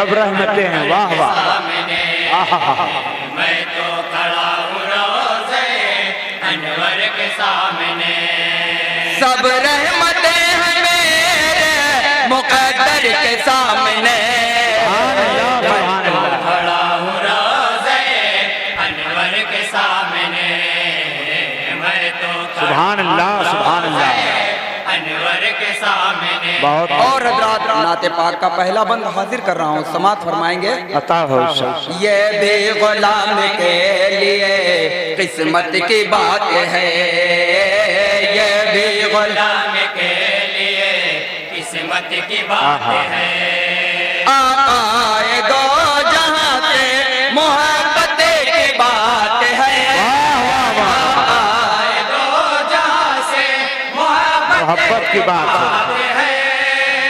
سب رحمتیں ہیں، واہ واہ، میں تو کھڑا ہوں روزے انور کے سامنے، سب رحمتیں ہیں میرے مقدر کے سامنے، کھڑا ہوں روزے انور کے سامنے، میں تو سبحان اللہ، سبحان اللہ، انور کے سامنے۔ بہت اور حضرات نعت پاک کا پہلا بند حاضر کر رہا ہوں، سماعت فرمائیں گے۔ عطا ہو شاہ۔ یہ بھی غلام کے لیے قسمت کی بات ہے، یہ بھی غلام غلام کے لیے قسمت کی بات ہے، آقائے دو جہاں سے محبت کی بات ہے، آئے دو جہاں سے محبت محبت کی بات ہے۔